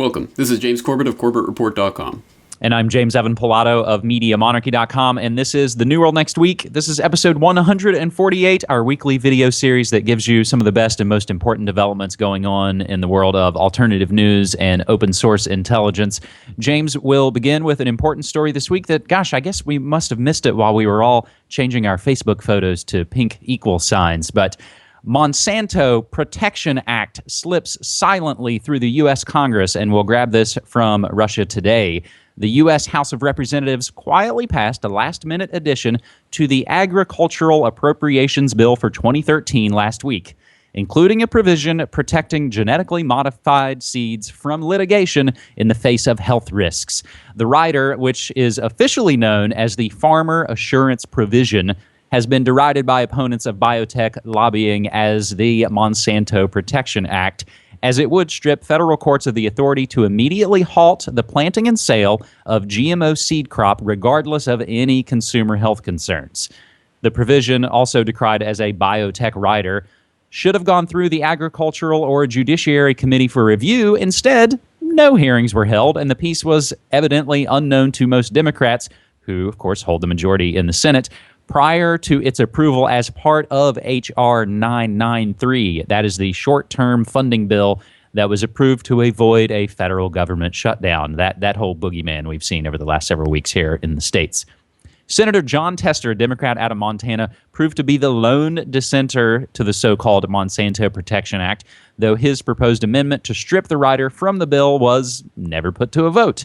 welcome. This is James Corbett of CorbettReport.com. And I'm James Evan Pilato of MediaMonarchy.com, and this is The New World Next Week. This is episode 148, our weekly video series that gives you some of the best and most important developments going on in the world of alternative news and open source intelligence. James will begin with an important story this week that, gosh, I guess we must have missed it while we were all changing our Facebook photos to pink equal signs, but Monsanto Protection Act slips silently through the U.S. Congress, and we'll grab this from Russia Today. The U.S. House of Representatives quietly passed a last-minute addition to the Agricultural Appropriations Bill for 2013 last week, including a provision protecting genetically modified seeds from litigation in the face of health risks. The rider, which is officially known as the Farmer Assurance Provision, has been derided by opponents of biotech lobbying as the Monsanto Protection Act, as it would strip federal courts of the authority to immediately halt the planting and sale of GMO seed crop regardless of any consumer health concerns. The provision, also decried as a biotech rider, should have gone through the Agricultural or Judiciary Committee for review. Instead, no hearings were held, and the piece was evidently unknown to most Democrats, who, of course, hold the majority in the Senate, prior to its approval as part of H.R. 993. That is the short-term funding bill that was approved to avoid a federal government shutdown. That whole boogeyman we've seen over the last several weeks here in the States. Senator John Tester, a Democrat out of Montana, proved to be the lone dissenter to the so-called Monsanto Protection Act, though his proposed amendment to strip the rider from the bill was never put to a vote.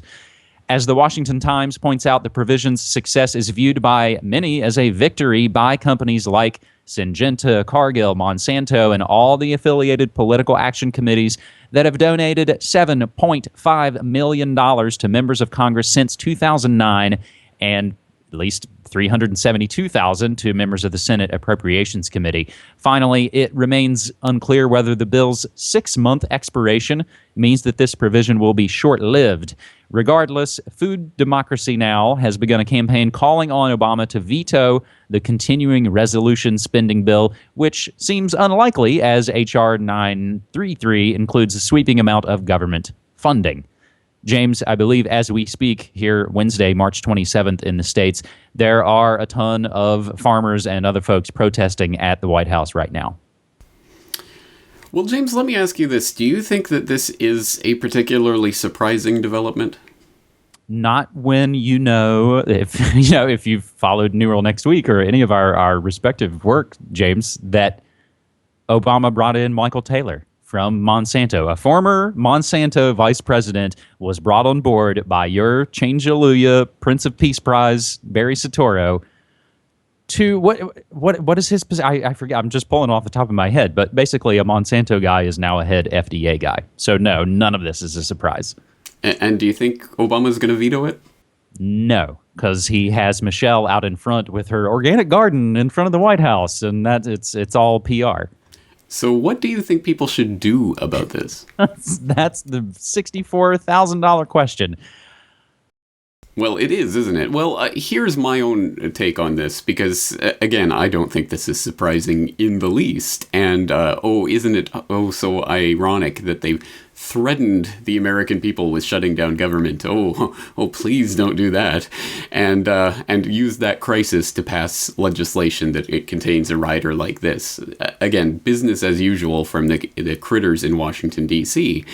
As the Washington Times points out, the provision's success is viewed by many as a victory by companies like Syngenta, Cargill, Monsanto, and all the affiliated political action committees that have donated $7.5 million to members of Congress since 2009, and at least $372,000 to members of the Senate Appropriations Committee. Finally, it remains unclear whether the bill's 6-month expiration means that this provision will be short-lived. Regardless, Food Democracy Now! Has begun a campaign calling on Obama to veto the continuing resolution spending bill, which seems unlikely as H.R. 933 includes a sweeping amount of government funding. James, I believe as we speak here Wednesday, March 27th in the States, there are a ton of farmers and other folks protesting at the White House right now. Well, James, let me ask you this. Do you think that this is a particularly surprising development? Not when if you've followed New World Next Week or any of our respective work, James, that Obama brought in Michael Taylor from Monsanto. A former Monsanto vice president was brought on board by your Change-Alleluia Prince of Peace Prize, Barry Soetoro, to what is his position? I forget. I'm just pulling off the top of my head, but basically a Monsanto guy is now a head FDA guy. So no, none of this is a surprise. And do you think Obama's going to veto it? No, because he has Michelle out in front with her organic garden in front of the White House, and it's all PR. So what do you think people should do about this? That's the $64,000 question. Well, it is, isn't it? Well, here's my own take on this, because, again, I don't think this is surprising in the least. And, isn't it so ironic that they threatened the American people with shutting down government? Please don't do that. And use that crisis to pass legislation that it contains a rider like this. Again, business as usual from the critters in Washington, D.C.,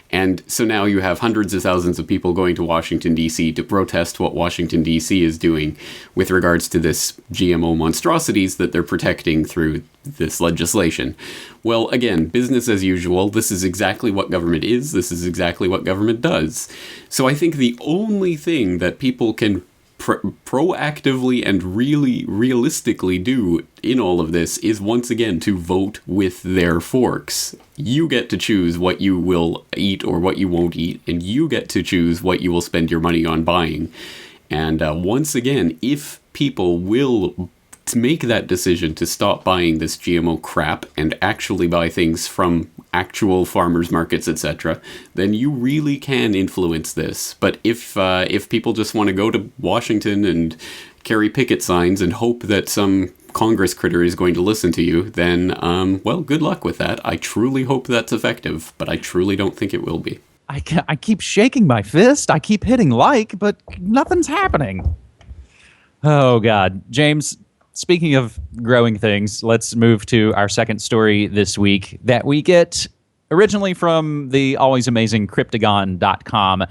and so now you have hundreds of thousands of people going to Washington, D.C. to protest what Washington, D.C. is doing with regards to this GMO monstrosities that they're protecting through this legislation. Well, again, business as usual. This is exactly what government is. This is exactly what government does. So I think the only thing that people can proactively and really realistically do in all of this is once again to vote with their forks. You get to choose what you will eat or what you won't eat, and you get to choose what you will spend your money on buying. And once again, if people will make that decision to stop buying this GMO crap and actually buy things from actual farmers markets, etc., then you really can influence this. But if people just want to go to Washington and carry picket signs and hope that some Congress critter is going to listen to you, then, well, good luck with that. I truly hope that's effective, but I truly don't think it will be. I keep shaking my fist. I keep hitting like, but nothing's happening. Oh, God. James, speaking of growing things, let's move to our second story this week that we get originally from the always amazing Cryptagon.com.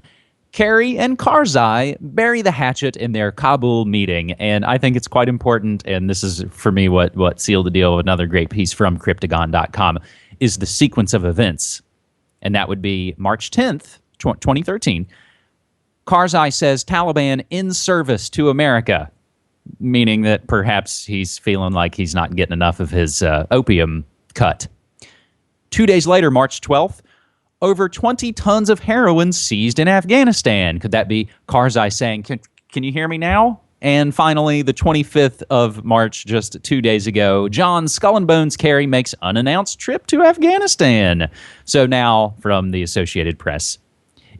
Kerry and Karzai bury the hatchet in their Kabul meeting, and I think it's quite important, and this is, for me, what sealed the deal of another great piece from Cryptagon.com, is the sequence of events. And that would be March 10th, 2013. Karzai says Taliban in service to America, meaning that perhaps he's feeling like he's not getting enough of his opium cut. 2 days later, March 12th, over 20 tons of heroin seized in Afghanistan. Could that be Karzai saying, can you hear me now? And finally, the 25th of March, just 2 days ago, John Skull and Bones Kerry makes unannounced trip to Afghanistan. So now, from the Associated Press,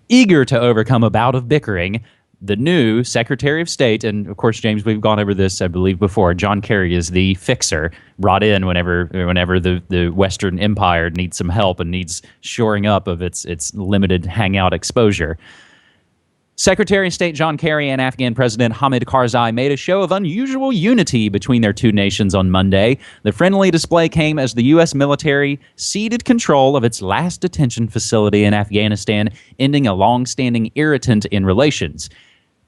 eager to overcome a bout of bickering, the new Secretary of State, and of course, James, we've gone over this, I believe, before. John Kerry is the fixer, brought in whenever the Western Empire needs some help and needs shoring up of its limited hangout exposure. Secretary of State John Kerry and Afghan President Hamid Karzai made a show of unusual unity between their two nations on Monday. The friendly display came as the U.S. military ceded control of its last detention facility in Afghanistan, ending a long-standing irritant in relations.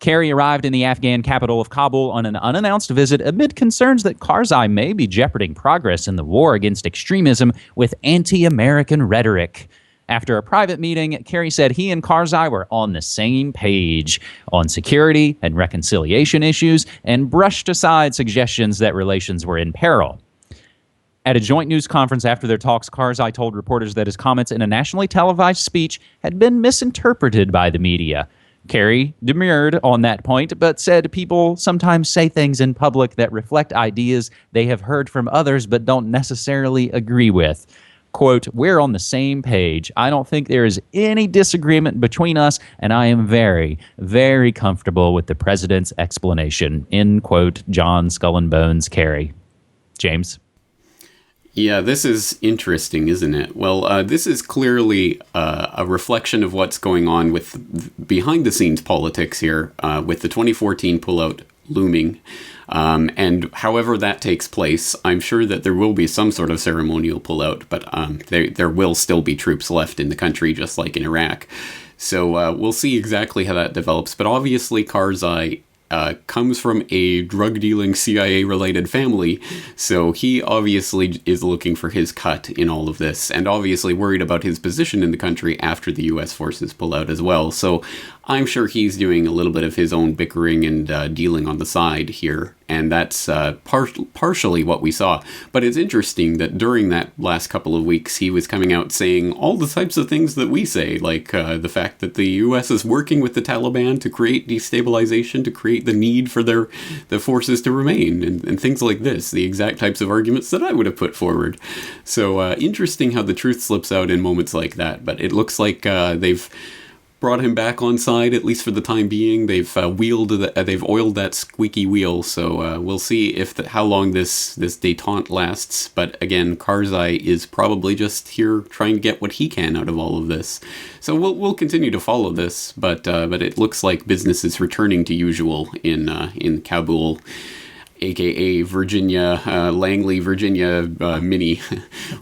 Kerry arrived in the Afghan capital of Kabul on an unannounced visit amid concerns that Karzai may be jeoparding progress in the war against extremism with anti-American rhetoric. After a private meeting, Kerry said he and Karzai were on the same page on security and reconciliation issues and brushed aside suggestions that relations were in peril. At a joint news conference after their talks, Karzai told reporters that his comments in a nationally televised speech had been misinterpreted by the media. Kerry demurred on that point, but said people sometimes say things in public that reflect ideas they have heard from others but don't necessarily agree with. Quote, we're on the same page. I don't think there is any disagreement between us, and I am very, very comfortable with the president's explanation. End quote, John Skull and Bones Kerry. James? Yeah, this is interesting, isn't it? Well, this is clearly a reflection of what's going on with behind-the-scenes politics here, with the 2014 pullout looming. And however that takes place, I'm sure that there will be some sort of ceremonial pullout, but there will still be troops left in the country, just like in Iraq. So we'll see exactly how that develops. But obviously, Karzai comes from a drug-dealing CIA-related family, so he obviously is looking for his cut in all of this, and obviously worried about his position in the country after the U.S. forces pull out as well. So I'm sure he's doing a little bit of his own bickering and dealing on the side here, and that's partially what we saw. But it's interesting that during that last couple of weeks, he was coming out saying all the types of things that we say, like the fact that the U.S. is working with the Taliban to create destabilization, to create the need for the forces to remain, and things like this, the exact types of arguments that I would have put forward. So interesting how the truth slips out in moments like that, but it looks like they've brought him back on side, at least for the time being. They've they've oiled that squeaky wheel, so we'll see how long this détente lasts. But again, Karzai is probably just here trying to get what he can out of all of this. So we'll continue to follow this, but it looks like business is returning to usual in Kabul, aka Virginia, Langley, Virginia mini,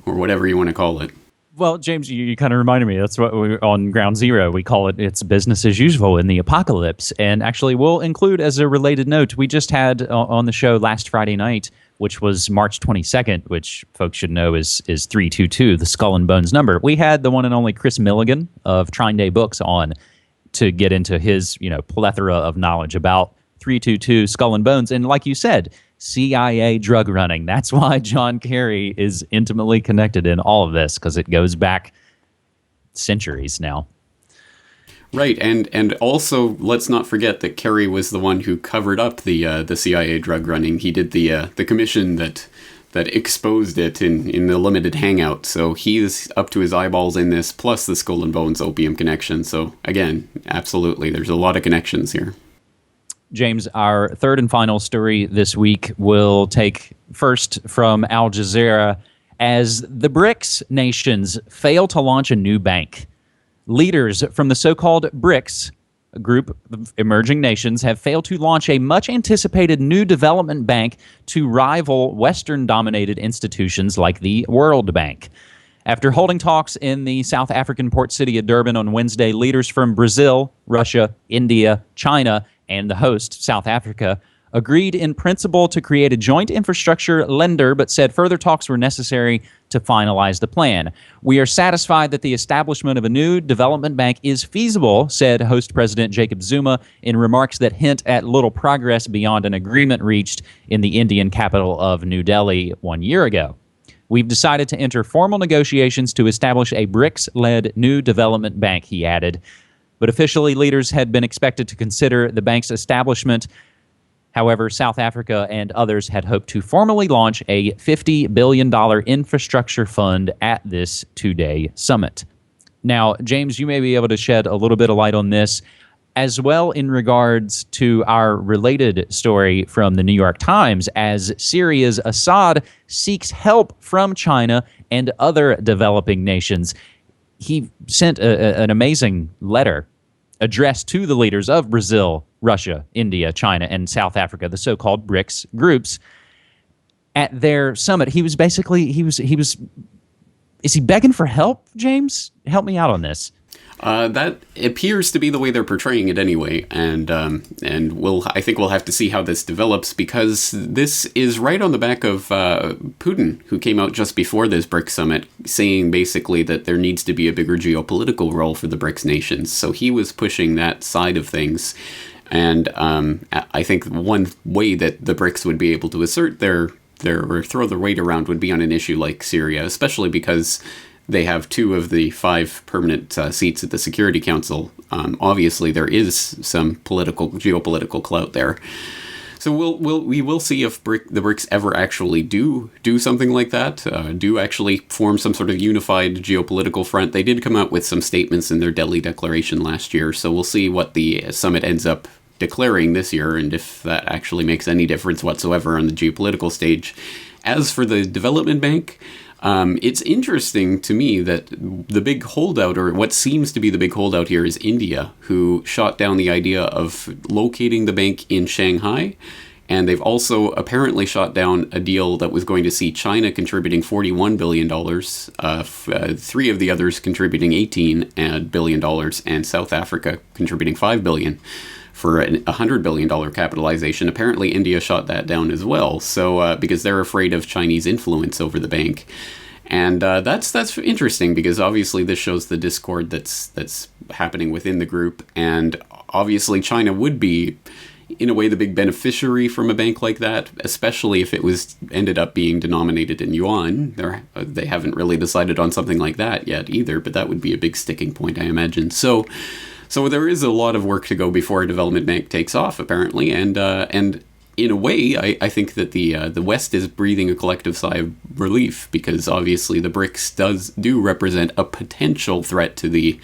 or whatever you want to call it. Well, James, you kind of reminded me. That's what on Ground Zero, we call it's business as usual in the apocalypse. And actually, we'll include as a related note, we just had on the show last Friday night, which was March 22nd, which folks should know is 322, the Skull and Bones number. We had the one and only Chris Millegan of Trine Day Books on to get into his plethora of knowledge about 322 Skull and Bones. And like you said, CIA drug running. That's why John Kerry is intimately connected in all of this, because it goes back centuries now. Right, and also let's not forget that Kerry was the one who covered up the CIA drug running. He did the commission that exposed it in the limited hangout. So he's up to his eyeballs in this, plus the Skull and Bones opium connection. So again, absolutely, there's a lot of connections here. James, our third and final story this week will take first from Al Jazeera as the BRICS nations fail to launch a new bank. Leaders from the so-called BRICS, a group of emerging nations, have failed to launch a much-anticipated new development bank to rival Western-dominated institutions like the World Bank. After holding talks in the South African port city of Durban on Wednesday, leaders from Brazil, Russia, India, China, and the host, South Africa, agreed in principle to create a joint infrastructure lender, but said further talks were necessary to finalize the plan. We are satisfied that the establishment of a new development bank is feasible, said host President Jacob Zuma in remarks that hint at little progress beyond an agreement reached in the Indian capital of New Delhi 1 year ago. We've decided to enter formal negotiations to establish a BRICS-led new development bank, he added. But officially, leaders had been expected to consider the bank's establishment. However, South Africa and others had hoped to formally launch a $50 billion infrastructure fund at this two-day summit. Now, James, you may be able to shed a little bit of light on this, as well in regards to our related story from the New York Times, as Syria's Assad seeks help from China and other developing nations. He sent an amazing letter addressed to the leaders of Brazil, Russia, India, China, and South Africa, the so-called BRICS groups. At their summit, he was is he begging for help, James? Help me out on this. That appears to be the way they're portraying it anyway, and I think we'll have to see how this develops, because this is right on the back of Putin, who came out just before this BRICS summit saying basically that there needs to be a bigger geopolitical role for the BRICS nations. So he was pushing that side of things, and I think one way that the BRICS would be able to assert their or throw their weight around would be on an issue like Syria, especially because they have 2 of the 5 permanent seats at the Security Council. Obviously, there is some geopolitical clout there. So we will see if the BRICS ever actually do something like that, do actually form some sort of unified geopolitical front. They did come out with some statements in their Delhi declaration last year, so we'll see what the summit ends up declaring this year, and if that actually makes any difference whatsoever on the geopolitical stage. As for the development bank, it's interesting to me that the big holdout, or what seems to be the big holdout here, is India, who shot down the idea of locating the bank in Shanghai. And they've also apparently shot down a deal that was going to see China contributing $41 billion, 3 of the others contributing $18 billion, and South Africa contributing $5 billion. For a $100 billion capitalization. Apparently, India shot that down as well. So because they're afraid of Chinese influence over the bank, and that's interesting, because obviously this shows the discord that's happening within the group, and obviously China would be, in a way, the big beneficiary from a bank like that, especially if it ended up being denominated in yuan. They haven't really decided on something like that yet either, but that would be a big sticking point, I imagine. So there is a lot of work to go before a development bank takes off, apparently, and in a way, I think that the West is breathing a collective sigh of relief, because obviously the BRICS do represent a potential threat to the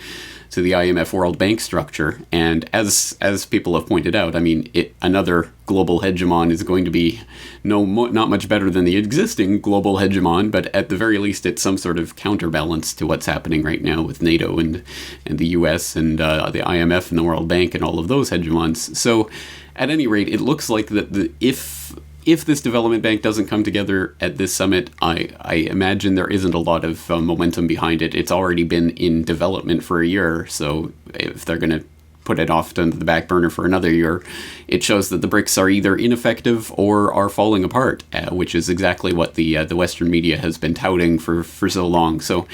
IMF World Bank structure, and as people have pointed out, I mean, another global hegemon is going to be not much better than the existing global hegemon, but at the very least, it's some sort of counterbalance to what's happening right now with NATO and the US and the IMF and the World Bank and all of those hegemons. So, at any rate, it looks like that if this development bank doesn't come together at this summit, I imagine there isn't a lot of momentum behind it. It's already been in development for a year, so if they're going to put it off to the back burner for another year, it shows that the BRICS are either ineffective or are falling apart, which is exactly what the Western media has been touting for so long. So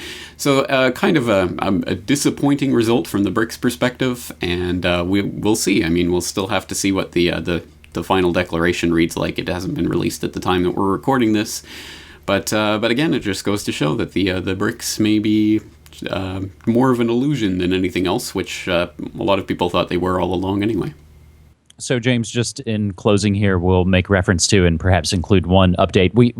kind of a disappointing result from the BRICS perspective, and we'll see. I mean, we'll still have to see what the final declaration reads like. It hasn't been released at the time that we're recording this, but again, it just goes to show that the BRICS may be more of an illusion than anything else, which a lot of people thought they were all along anyway. So, James, just in closing here, we'll make reference to and perhaps include one update. We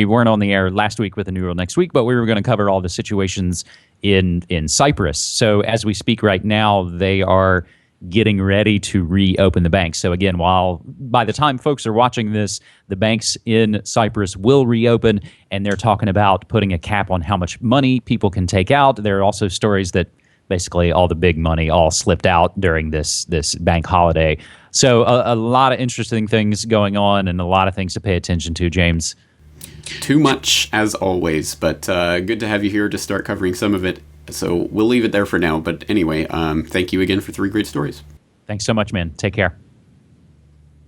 weren't on the air last week with the New World Next Week, but we were going to cover all the situations in Cyprus. So as we speak right now, they are getting ready to reopen the banks. So again, while by the time folks are watching this, the banks in Cyprus will reopen, and they're talking about putting a cap on how much money people can take out. There are also stories that basically all the big money all slipped out during this bank holiday. So a lot of interesting things going on and a lot of things to pay attention to, James. Too much, as always, but good to have you here to start covering some of it. So we'll leave it there for now. But anyway, thank you again for 3 great stories. Thanks so much, man. Take care.